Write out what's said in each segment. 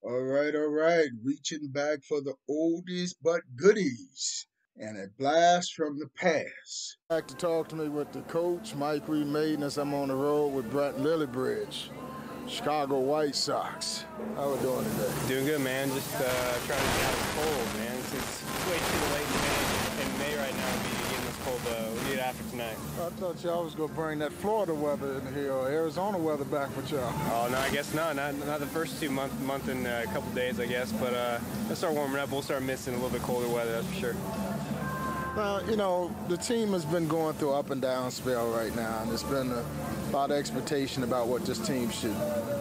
All right. Reaching back for the oldies but goodies and a blast from the past. Like to talk to me with the coach, Mike Remaden, as I'm on the road with Brent Lillibridge, Chicago White Sox. How we doing today? Doing good, man. Just trying to get out of the cold, man. It's way too late in May right now to be getting this cold. We need it after tonight. I thought y'all was gonna bring that Florida weather in here or Arizona weather back with y'all. Oh no, I guess not. Not the first 2 month and a couple days, I guess. But let's start warming up. We'll start missing a little bit colder weather, that's for sure. Well, you know, the team has been going through up and down spell right now, and there's been a lot of expectation about what this team should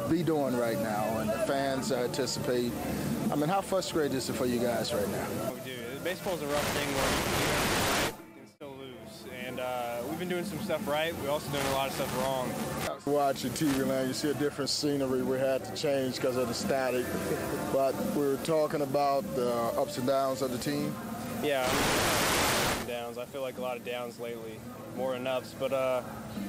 be doing right now, and the fans anticipate. I mean, how frustrating is it for you guys right now? We do. Baseball's a rough thing where you can do everything right and still lose. And we've been doing some stuff right. We're also doing a lot of stuff wrong. Watching TV land, you see a different scenery. We had to change because of the static, but we were talking about the ups and downs of the team. Yeah, downs. I feel like a lot of downs lately, more than ups. But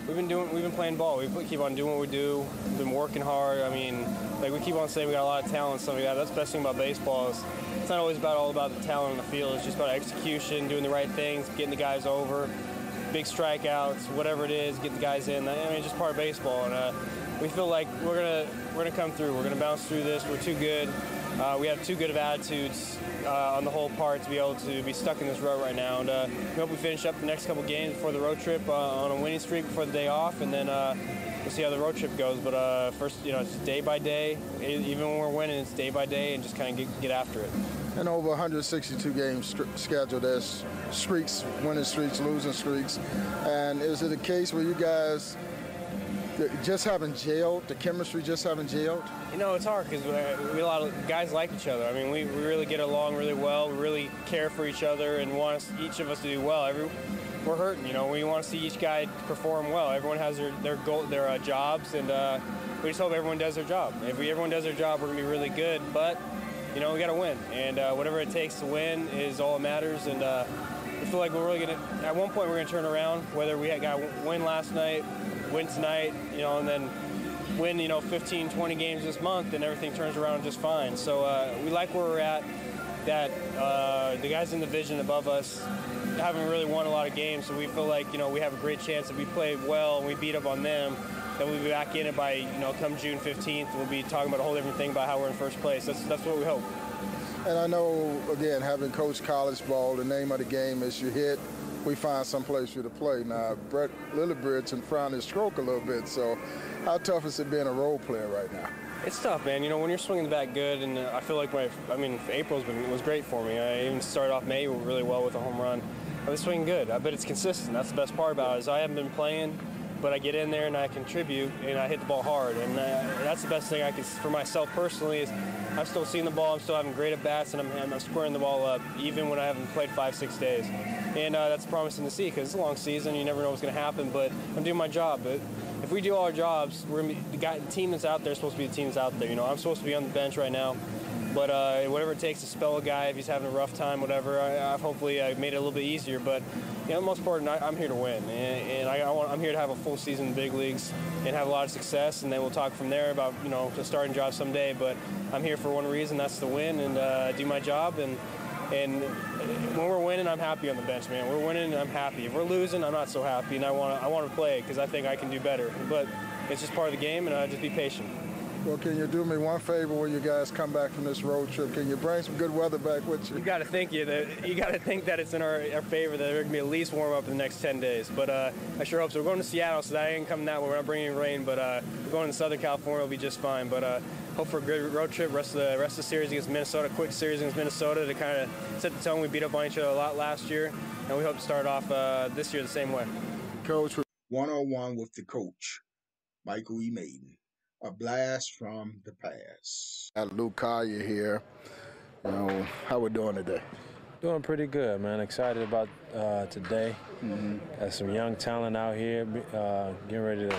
we've been playing ball. We keep on doing what we do. We've been working hard. I mean, like we keep on saying we got a lot of talent and stuff like that. That's the best thing about baseball is it's not always all about the talent on the field. It's just about execution, doing the right things, getting the guys over, big strikeouts, whatever it is, get the guys in. I mean, it's just part of baseball, and we feel like we're gonna come through. We're gonna bounce through this. We're too good. We have too good of attitudes on the whole part to be able to be stuck in this rut right now. And we hope we finish up the next couple games before the road trip on a winning streak before the day off, and then we'll see how the road trip goes. But first, it's day by day. Even when we're winning, it's day by day, and just kind of get after it. And over 162 games scheduled, there's streaks, winning streaks, losing streaks. And is it a case where you guys just haven't gelled, the chemistry just haven't gelled? It's hard because we a lot of guys like each other. I mean, we really get along really well. We really care for each other and want each of us to do well. We're hurting, we want to see each guy perform well. Everyone has their jobs, and we just hope everyone does their job. If everyone does their job, we're going to be really good. But, we got to win. And whatever it takes to win is all that matters. And we feel like we're really going to, at one point, we're going to turn around, whether we got to win last night, win tonight, and then win, 15, 20 games this month, and everything turns around just fine. So we like where we're at, that the guys in the division above us haven't really won a lot of games, so we feel like, we have a great chance if we play well and we beat up on them, that we'll be back in it by, come June 15th, we'll be talking about a whole different thing about how we're in first place. That's what we hope. And I know, again, having coached college ball, the name of the game is you hit, we find some place for you to play. Now, Brett Lillibridge and frown his stroke a little bit, so how tough is it being a role player right now? It's tough, man. When you're swinging the bat good, and I feel like April's was great for me. I even started off May really well with a home run. I was swinging good, but it's consistent. That's the best part about it, is I haven't been playing, but I get in there and I contribute and I hit the ball hard, and that's the best thing I can, for myself personally, is I'm still seeing the ball, I'm still having great at-bats, and I'm squaring the ball up, even when I haven't played 5-6 days. And that's promising to see, because it's a long season, you never know what's going to happen, but I'm doing my job. But if we do all our jobs, we're gonna be, the team that's out there is supposed to be the team that's out there. I'm supposed to be on the bench right now, but whatever it takes to spell a guy if he's having a rough time, whatever, hopefully I've made it a little bit easier. But the most important, I'm here to win, and I'm here to have a full season in the big leagues and have a lot of success, and then we'll talk from there about the starting job someday. But I'm here for one reason, that's to win and do my job. And when we're winning, I'm happy on the bench, man. We're winning, I'm happy. If we're losing, I'm not so happy, and I want to play because I think I can do better. But it's just part of the game, and just be patient. Well, can you do me one favor when you guys come back from this road trip? Can you bring some good weather back with you? You got to think that it's in our favor that there can be at least warm up in the next 10 days. But I sure hope so. We're going to Seattle, so that ain't coming that way. We're not bringing rain, but we're going to Southern California. It'll be just fine. But hope for a good road trip. Rest of the series against Minnesota. Quick series against Minnesota to kind of set the tone. We beat up on each other a lot last year, and we hope to start off this year the same way. Coach, one-on-one with the coach, Michael E. Maiden. A blast from the past. Got Luke Collier here. How we doing today? Doing pretty good, man. Excited about today. Got some young talent out here, getting ready to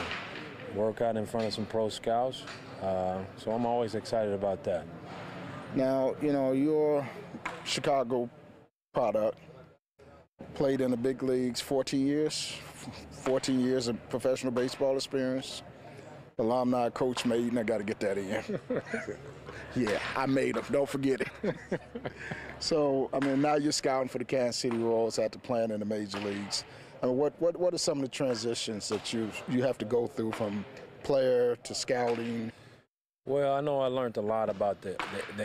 work out in front of some pro scouts. So I'm always excited about that. Now, you're Chicago product. Played in the big leagues 14 years of professional baseball experience. Alumni Coach Maiden, I got to get that in. Yeah, I made him. Don't forget it. So, I mean, now you're scouting for the Kansas City Royals after playing in the major leagues. I mean, what are some of the transitions that you have to go through from player to scouting? Well, I know I learned a lot about the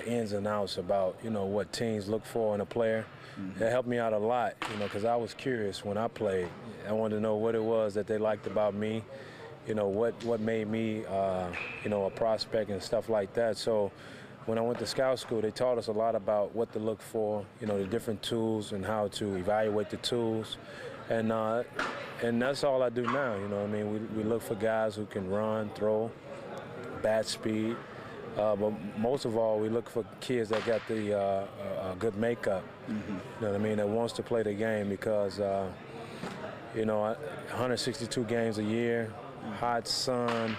ins and outs about, what teams look for in a player. Mm-hmm. It helped me out a lot, because I was curious when I played. I wanted to know what it was that they liked about me, what made me, a prospect and stuff like that. So when I went to scout school, they taught us a lot about what to look for, the different tools and how to evaluate the tools. And that's all I do now, we look for guys who can run, throw, bat speed, but most of all, we look for kids that got the good makeup, that wants to play the game because, 162 games a year, hot sun,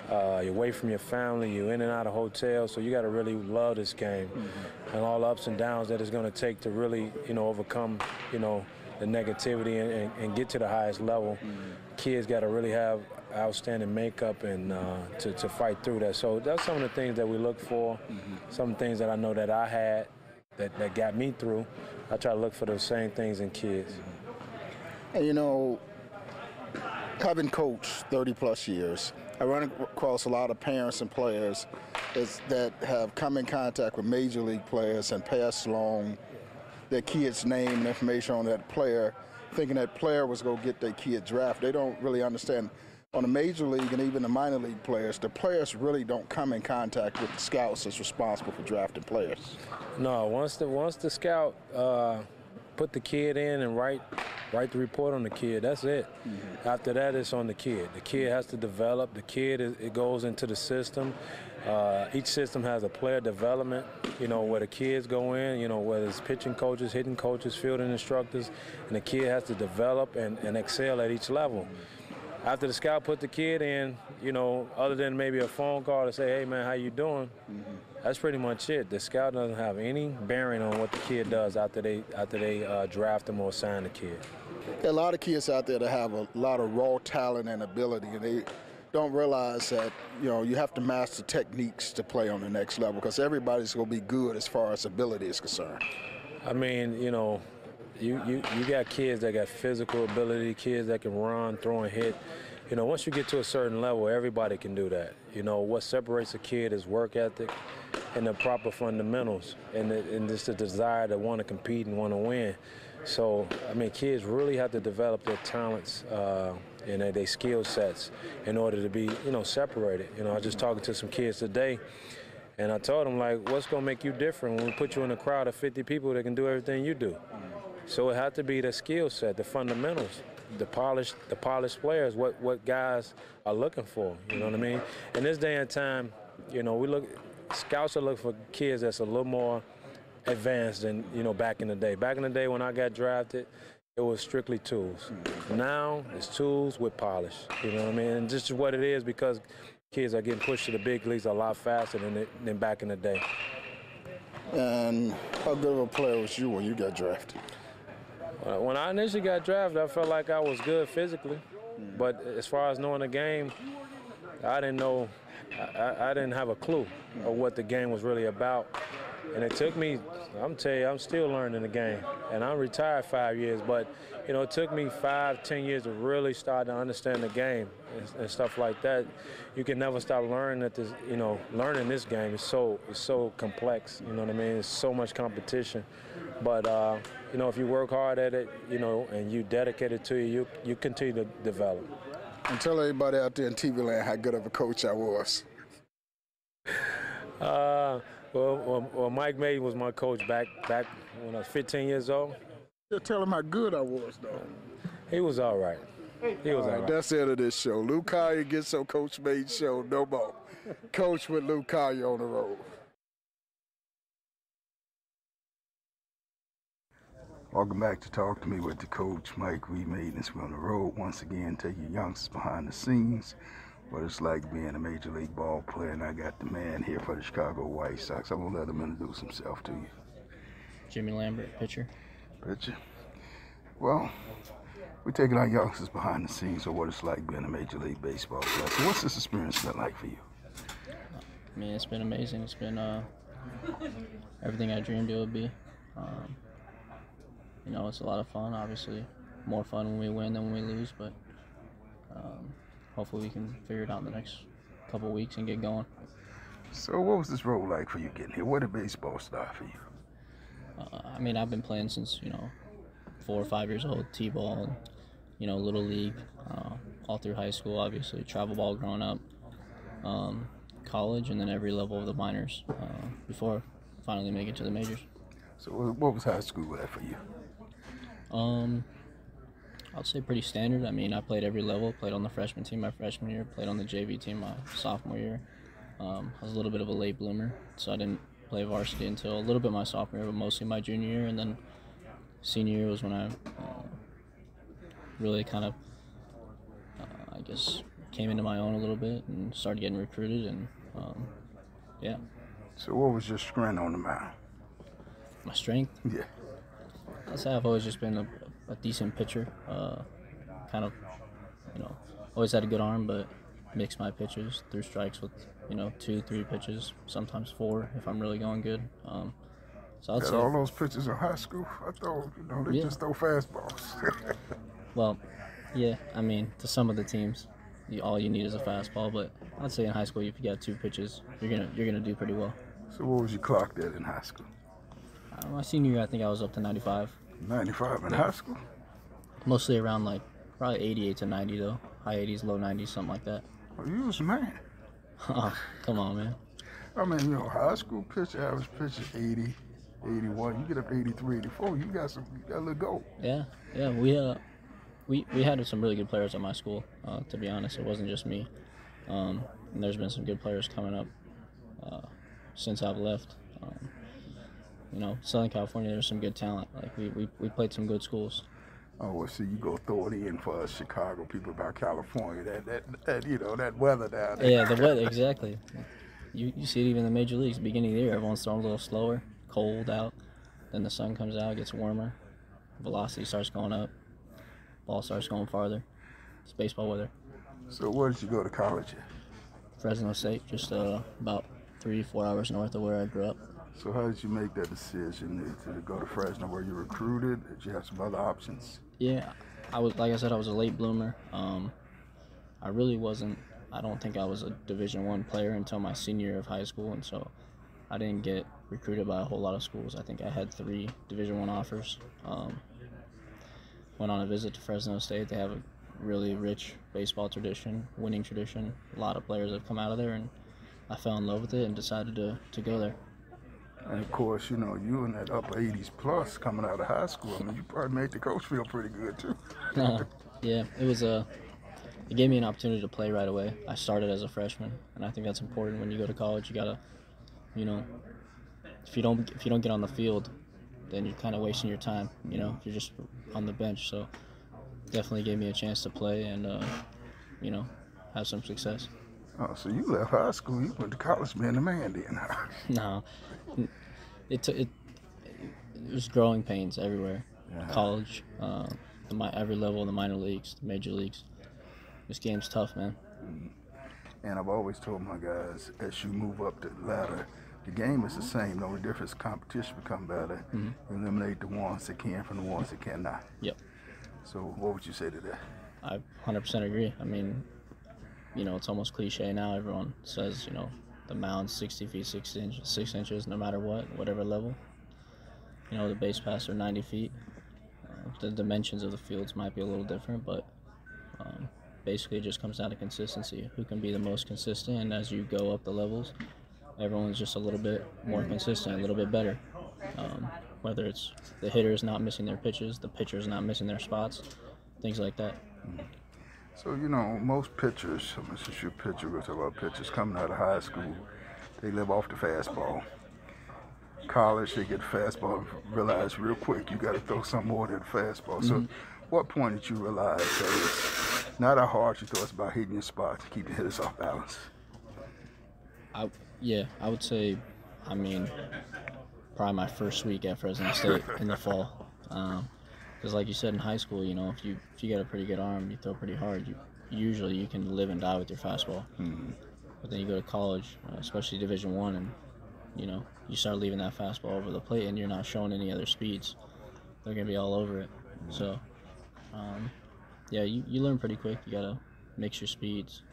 you're away from your family, you're in and out of hotels, so you got to really love this game and all the ups and downs that it's going to take to really, overcome, the negativity and get to the highest level. Kids got to really have outstanding makeup and to fight through that. So that's some of the things that we look for, some things that I know that I had that got me through. I try to look for those same things in kids. And having coached 30-plus years, I run across a lot of parents and players that have come in contact with major league players and passed along their kid's name and information on that player, thinking that player was going to get their kid drafted. They don't really understand. On the major league and even the minor league players, the players really don't come in contact with the scouts that's responsible for drafting players. No, once the scout put the kid in and write the report on the kid, that's it. After that, it's on the kid. The kid has to develop. The kid, it goes into the system. Each system has a player development, where the kids go in, whether it's pitching coaches, hitting coaches, fielding instructors, and the kid has to develop and excel at each level. After the scout put the kid in, other than maybe a phone call to say, hey, man, how you doing? That's pretty much it. The scout doesn't have any bearing on what the kid does after they draft him or sign the kid. There are a lot of kids out there that have a lot of raw talent and ability, and they don't realize that, you have to master techniques to play on the next level because everybody's going to be good as far as ability is concerned. I mean, you got kids that got physical ability, kids that can run, throw, and hit. Once you get to a certain level, everybody can do that. What separates a kid is work ethic and the proper fundamentals and just the desire to want to compete and want to win. So, I mean, kids really have to develop their talents and their skill sets in order to be, separated. I was just talking to some kids today, and I told them, like, what's going to make you different when we put you in a crowd of 50 people that can do everything you do? So it had to be the skill set, the fundamentals, the polished players, what guys are looking for, you know what I mean? In this day and time, scouts are looking for kids that's a little more advanced than, back in the day. Back in the day when I got drafted, it was strictly tools. Now it's tools with polish, you know what I mean? And this is what it is because kids are getting pushed to the big leagues a lot faster than back in the day. And how good of a player was you when you got drafted? When I initially got drafted, I felt like I was good physically. But as far as knowing the game, I didn't know, I didn't have a clue of what the game was really about. And it took me, I'm telling you, I'm still learning the game. And I'm retired 5 years, but, it took me 5-10 years to really start to understand the game and stuff like that. You can never stop learning that this, learning this game is so complex, you know what I mean? It's so much competition. But, if you work hard at it, and you dedicate it to you continue to develop. And tell everybody out there in TV land how good of a coach I was. Well, Mike Maiden was my coach back when I was 15 years old. Just tell him how good I was, though. He was all right. He was all right. That's the end of this show. Lou Collier gets on Coach Maiden show no more. Coach with Lou Collier on the road. Welcome back to Talk to Me with the coach, Mike Maiden. We're on the road once again, take you youngsters behind the scenes. What it's like being a major league ball player, and I got the man here for the Chicago White Sox. I'm gonna let him introduce himself to you. Jimmy Lambert, pitcher. Pitcher. Well, We're taking our youngsters behind the scenes of what it's like being a Major League Baseball player. So what's this experience been like for you? I mean, it's been amazing. It's been everything I dreamed it would be. You know, it's a lot of fun, obviously. More fun when we win than when we lose, but hopefully we can figure it out in the next couple weeks and get going. So what was this road like for you getting here? Where did baseball start for you? I mean, I've been playing since, 4 or 5 years old, T-ball, Little League, all through high school, obviously, travel ball growing up, college, and then every level of the minors before finally making it to the majors. So what was high school like for you? I'd say pretty standard. I mean, I played every level, played on the freshman team my freshman year, played on the JV team my sophomore year. I was a little bit of a late bloomer, so I didn't play varsity until a little bit my sophomore year, but mostly my junior year. And then senior year was when I really kind of, I guess, came into my own a little bit and started getting recruited. And yeah. So what was your strength on the mound? My strength? Yeah. I'd say I've always just been a decent pitcher. Kind of, always had a good arm, but mix my pitches through strikes with, 2, 3 pitches, sometimes 4 if I'm really going good. So I'd say all those pitches in high school, I thought, they just throw fastballs. Well, yeah, I mean, to some of the teams, all you need is a fastball. But I'd say in high school, if you got 2 pitches, you're gonna do pretty well. So what was your clock at in high school? My senior year, I think I was up to 95. 95 in high school? Mostly around probably 88 to 90 though. High 80s, low 90s, something like that. Well, you was a man. Oh, come on, man. I mean, high school average pitch is 80, 81. You get up 83, 84, you got a little go. Yeah. We had some really good players at my school. To be honest, it wasn't just me. And there's been some good players coming up since I've left. Southern California, there's some good talent. Like we played some good schools. Oh, well, see, you go throw it in for us Chicago people about California, that weather down there. Yeah, the weather, exactly. You see it even in the major leagues. Beginning of the year, everyone's throwing a little slower, cold out. Then the sun comes out, gets warmer, velocity starts going up, ball starts going farther. It's baseball weather. So where did you go to college at? Fresno State, just about 3-4 hours north of where I grew up. So how did you make that decision to go to Fresno? Were you recruited? Did you have some other options? Yeah, like I said, I was a late bloomer. I really wasn't. I don't think I was a Division I player until my senior year of high school, and so I didn't get recruited by a whole lot of schools. I think I had 3 Division I offers. Went on a visit to Fresno State. They have a really rich baseball tradition, winning tradition. A lot of players have come out of there, and I fell in love with it and decided to go there. And of course, you in that upper 80s plus coming out of high school. I mean, you probably made the coach feel pretty good too. Yeah, it gave me an opportunity to play right away. I started as a freshman, and I think that's important when you go to college. You gotta, if you don't get on the field, then you're kind of wasting your time. If you're just on the bench. So definitely gave me a chance to play and have some success. Oh, so you left high school, you went to college being a man then? No, it was growing pains everywhere. Yeah. College, every level of the minor leagues, the major leagues. This game's tough, man. And I've always told my guys, as you move up the ladder, the game is the same. The only difference, competition become better. Mm-hmm. You eliminate the ones that can from the ones that cannot. Yep. So what would you say to that? I 100% agree. I mean, it's almost cliche now. Everyone says, the mound's 60 feet, 6 inches, no matter whatever level. The base paths are 90 feet. The dimensions of the fields might be a little different, but basically it just comes down to consistency. Who can be the most consistent? And as you go up the levels, everyone's just a little bit more consistent, a little bit better. Whether it's the hitters not missing their pitches, the pitchers not missing their spots, things like that. So, most pitchers, since you're a pitcher, we're talking about pitchers coming out of high school, they live off the fastball. College, they get the fastball and realize real quick you got to throw some more than the fastball. Mm-hmm. So, what point did you realize that it's not how hard you throw, it's about hitting your spots to keep the hitters off balance? I would say, probably my first week at Fresno State in the fall. Because like you said in high school, you know, if you got a pretty good arm, you throw pretty hard, usually you can live and die with your fastball. Mm-hmm. But then you go to college, especially Division I, and you know, you start leaving that fastball over the plate, and you're not showing any other speeds. They're gonna be all over it. So, yeah, you learn pretty quick. You gotta mix your speeds,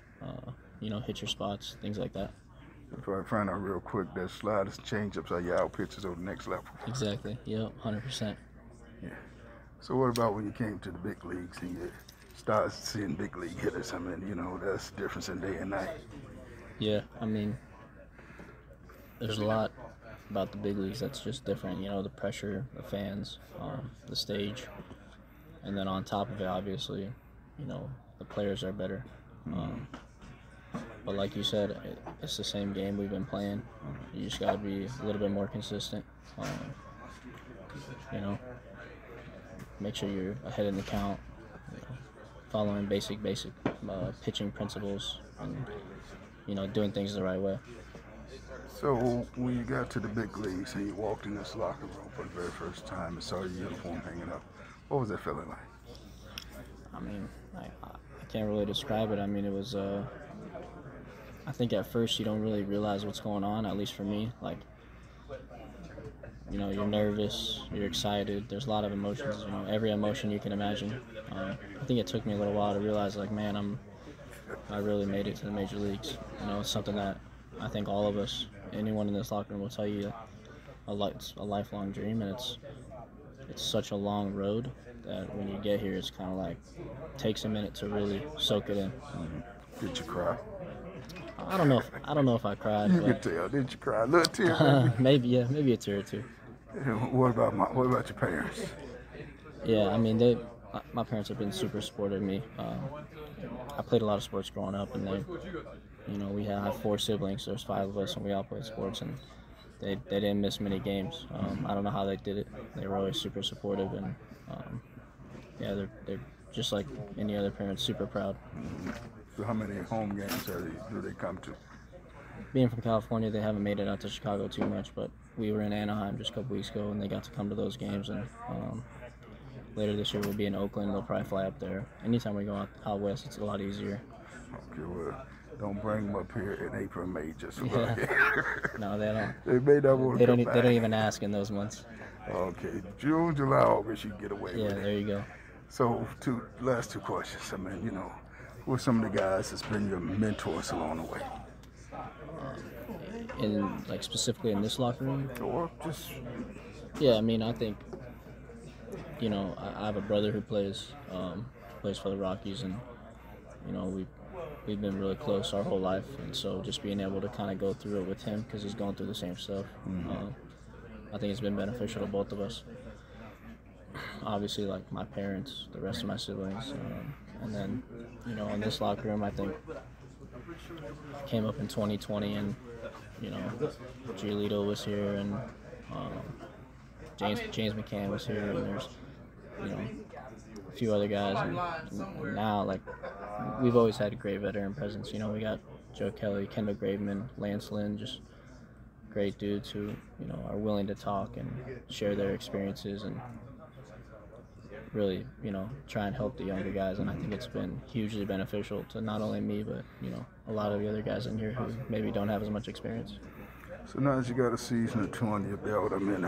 you know, hit your spots, things like that. If I find out real quick that sliders, changeups are your out pitches on the next level. Exactly. Yep. 100%. Yeah. So what about when you came to the big leagues and you started seeing big league hitters? I mean, you know, that's the difference in day and night. Yeah. I mean, there's a lot about the big leagues that's just different. You know, the pressure, the fans, the stage, and then on top of it, obviously, you know, the players are better. But like you said, it's the same game we've been playing. You just got to be a little bit more consistent. You know, make sure you're ahead in the count, you know, following basic pitching principles, and, you know, doing things the right way. So when you got to the big leagues and you walked in this locker room for the very first time and saw your uniform hanging up, what was that feeling like? I mean, I can't really describe it. I mean, it was, I think at first you don't really realize what's going on, at least for me. Like, you know, you're nervous, you're excited, there's a lot of emotions, you know, every emotion you can imagine. I think it took me a little while to realize, like, man, I really made it to the major leagues. You know, it's something that I think all of us, anyone in this locker room will tell you, it's a lifelong dream, and it's such a long road that when you get here, it's kind of like, takes a minute to really soak it in. Did you cry? I don't know if I cried. You could tell. Did you cry? A little tear? Maybe a tear or two. What about your parents? Yeah, I mean, my parents have been super supportive of me. I played a lot of sports growing up, and you know, I have 4 siblings. There's 5 of us, and we all played sports, and they didn't miss many games. I don't know how they did it. They were always super supportive, and yeah, they're just like any other parent, super proud. So how many home games do they come to? Being from California, they haven't made it out to Chicago too much, but we were in Anaheim just a couple weeks ago, and they got to come to those games. And later this year, we'll be in Oakland. They'll probably fly up there. Anytime we go out west, it's a lot easier. Okay, well, don't bring them up here in April and May just for No, they don't. They may not want to come back. They don't even ask in those months. Okay, June, July, August, you can get away with it. Yeah, there you go. So, last 2 questions. I mean, you know, who are some of the guys that's been your mentors along the way? Like specifically in this locker room? Or just... Yeah, I mean, I think, you know, I have a brother who plays for the Rockies, and, you know, we've been really close our whole life, and so just being able to kind of go through it with him, because he's going through the same stuff, I think it's been beneficial to both of us. Obviously, like my parents, the rest of my siblings, and then, you know, in this locker room, I think came up in 2020, and, you know, Giolito was here, and James McCann was here, and there's, you know, a few other guys, and now, like, we've always had a great veteran presence. You know, we got Joe Kelly, Kendall Graveman, Lance Lynn, just great dudes who, you know, are willing to talk and share their experiences and really, you know, try and help the younger guys. And I think it's been hugely beneficial to not only me, but, you know, a lot of the other guys in here who maybe don't have as much experience. So now that you got a season or 2 on your belt, I mean,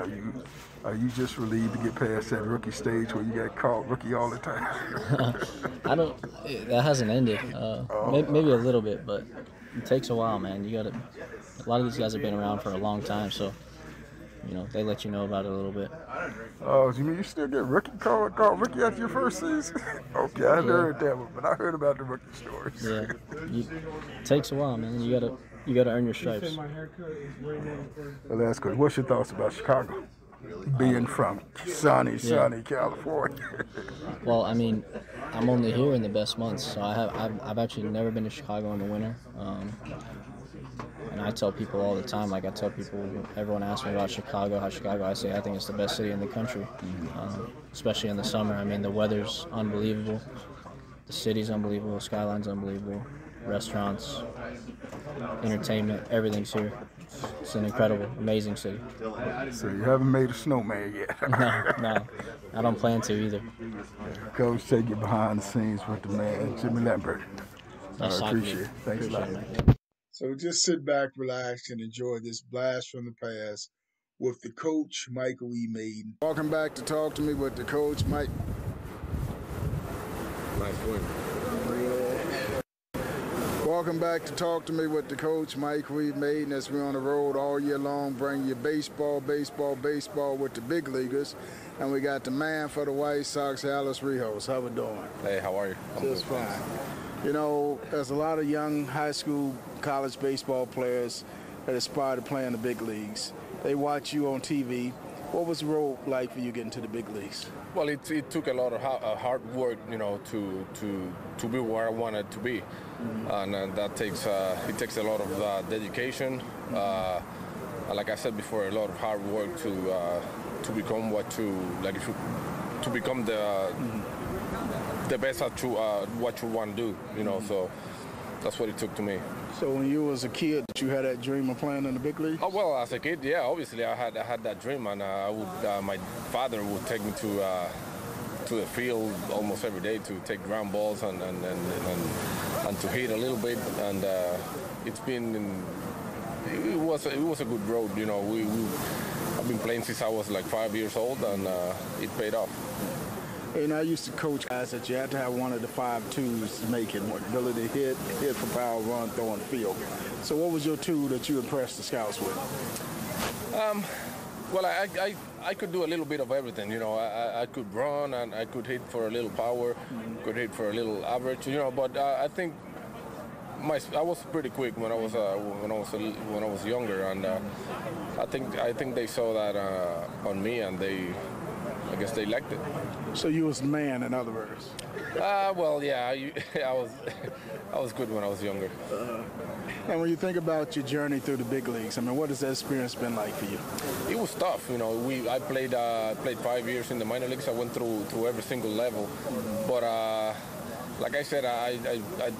are you just relieved to get past that rookie stage where you got called rookie all the time? That hasn't ended. Maybe a little bit, but it takes a while, man. A lot of these guys have been around for a long time, so, you know, they let you know about it a little bit. Oh, you mean you still get called rookie after your first season? Okay, I heard that one, but I heard about the rookie stories. Yeah, it takes a while, man. You gotta earn your stripes. Well, that's good. What's your thoughts about Chicago? Being from sunny California. Well, I mean, I'm only here in the best months, so I've actually never been to Chicago in the winter. And I tell people all the time, like I tell people, everyone asks me about Chicago, I say I think it's the best city in the country, especially in the summer. I mean, the weather's unbelievable, the city's unbelievable, the skyline's unbelievable. restaurants, entertainment, everything's here. It's an incredible, amazing city. So you haven't made a snowman yet? No, I don't plan to either. Coach, take you behind the scenes with the man, Jimmy Lambert. I appreciate it. Thanks a lot. So just sit back, relax, and enjoy this blast from the past with the coach, Michael E. Maiden. Welcome back to Talk to Me with the coach, Mike. Nice win. Welcome back to Talk to Me with the coach, Mike Reed Maiden, as we're on the road all year long, bringing you baseball with the big leaguers. And we got the man for the White Sox, Rios. How we doing? Hey, how are you? Just fine. You know, there's a lot of young high school, college baseball players that aspire to play in the big leagues. They watch you on TV. What was the road like for you getting to the big leagues? Well, it took a lot of hard work, you know, to be where I wanted to be, and that takes it takes a lot of dedication. Like I said before, a lot of hard work to become to become the best at what you want to do, you know. So that's what it took to me. So when you was a kid, did you have that dream of playing in the big leagues? Oh, well, as a kid, yeah, obviously I had that dream, and my father would take me to the field almost every day to take ground balls and to hit a little bit, and it was a good road, you know. I've been playing since I was like 5 years old, and it paid off. And I used to coach guys that you had to have one of the 5 tools to make it, ability to hit for power, run, throw on the field. So what was your tool that you impressed the scouts with? Well, I could do a little bit of everything, you know. I could run, and I could hit for a little power, could hit for a little average, you know. But I think I was pretty quick when I was younger, and I think they saw that on me, and I guess they liked it. So you was the man, in other words. Well, yeah, I was good when I was younger. And when you think about your journey through the big leagues, I mean, what has that experience been like for you? It was tough, you know. I played 5 years in the minor leagues. I went through every single level, but like I said, I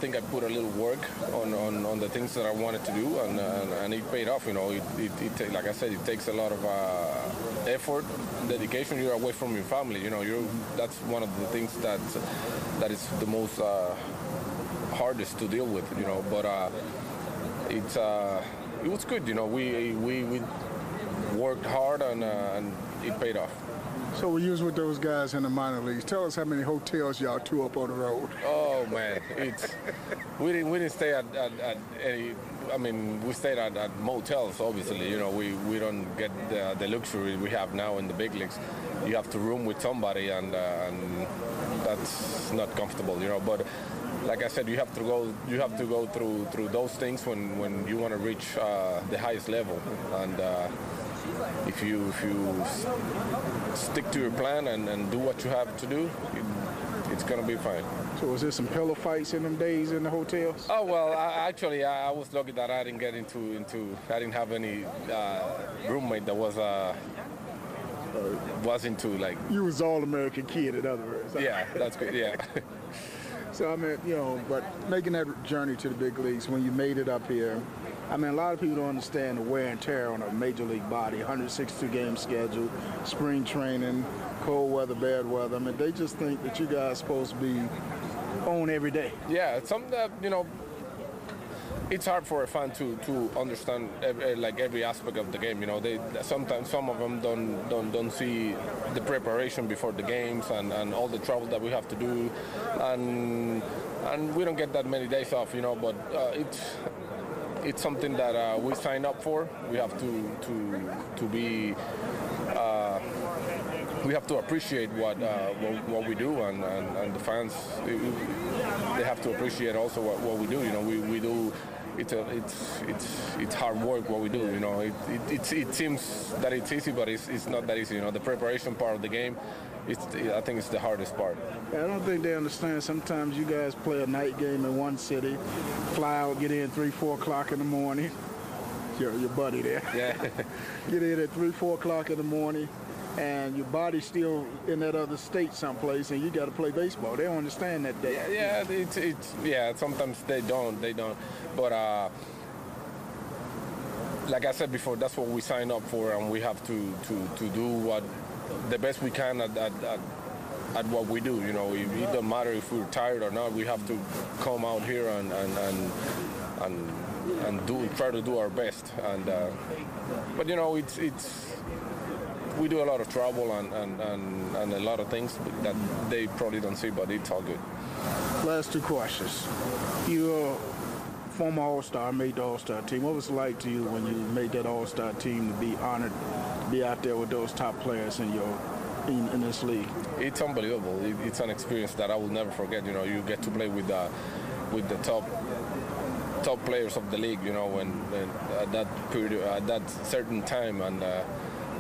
think I put a little work on the things that I wanted to do, and it paid off. You know, like I said, it takes a lot of effort, dedication. You're away from your family. You know, that's one of the things that is the most hardest to deal with. You know, but it was good. You know, we worked hard, and it paid off. So we was with those guys in the minor leagues. Tell us how many hotels y'all tour up on the road. Oh man, we didn't stay at any. I mean, we stayed at motels. Obviously, you know, we don't get the luxury we have now in the big leagues. You have to room with somebody, and that's not comfortable, you know. But like I said, you have to go through those things when you want to reach the highest level, and. If you stick to your plan and do what you have to do, it's going to be fine. So was there some pillow fights in them days in the hotels? Oh, well, I was lucky that I didn't get into I didn't have any roommate that was into, like... You was all-American kid, in other words. Yeah, that's good, yeah. So, I mean, you know, but making that journey to the big leagues, when you made it up here, I mean, a lot of people don't understand the wear and tear on a major league body, 162-game schedule, spring training, cold weather, bad weather. I mean, they just think that you guys are supposed to be on every day. Yeah, it's something that, you know, it's hard for a fan to understand every aspect of the game. You know, sometimes some of them don't see the preparation before the games and all the travel that we have to do, and we don't get that many days off. You know, but it's something that we sign up for. We have to be. We have to appreciate what we do, and the fans they have to appreciate also what we do. You know, we do. It's hard work what we do. You know, it seems that it's easy, but it's not that easy. You know, the preparation part of the game, I think it's the hardest part. I don't think they understand. Sometimes you guys play a night game in one city, fly out, get in 3-4 o'clock in the morning. Your buddy there. Yeah. Get in at 3-4 o'clock in the morning. and your body's still in that other state someplace, and you got to play baseball. They don't understand that. Sometimes they don't. But like I said before, that's what we sign up for, and we have to do what the best we can at what we do. You know, it doesn't matter if we're tired or not. We have to come out here and try to do our best. And but you know, we do a lot of travel and a lot of things that they probably don't see, but it's all good. Last two questions. You're a former All-Star, made the All-Star team. What was it like to you when you made that All-Star team, to be honored to be out there with those top players in this league? It's unbelievable. It's an experience that I will never forget. You know, you get to play with the top players of the league. You know, when at that period, at that certain time, and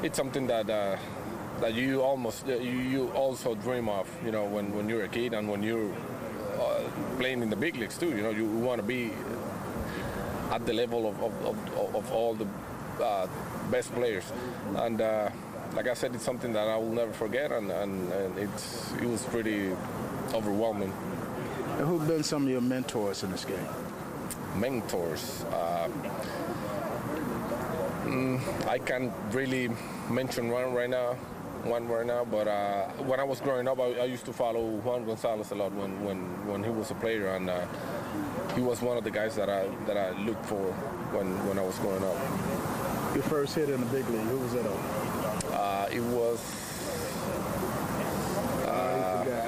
it's something that you also dream of. You know, when you're a kid and when you're playing in the big leagues too. You know, you want to be at the level of all the best players, and like I said, it's something that I will never forget, and it was pretty overwhelming. And who've been some of your mentors in this game? Mentors. I can't really mention one right now, but when I was growing up, I used to follow Juan Gonzalez a lot when he was a player, and he was one of the guys that I looked for when I was growing up. Your first hit in the big league, who was that on? It was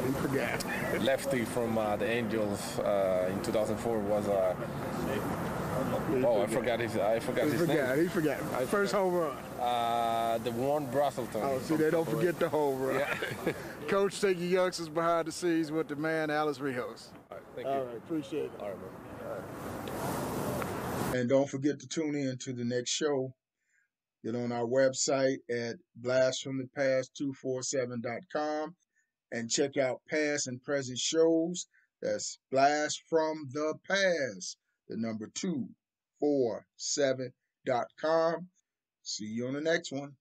he forgot. lefty from the Angels in 2004 was I forgot his name. He forgot. First home run. The Warren Brazelton. Oh, see, they don't forget the home run. Yeah. Coach, take your youngsters behind the scenes with the man, Alex Rios. All right, thank you. All right, appreciate it. All right, man. And don't forget to tune in to the next show. Get on our website at blastfromthepast247.com and check out past and present shows. That's Blast from the Past, the number 247.com. See you on the next one.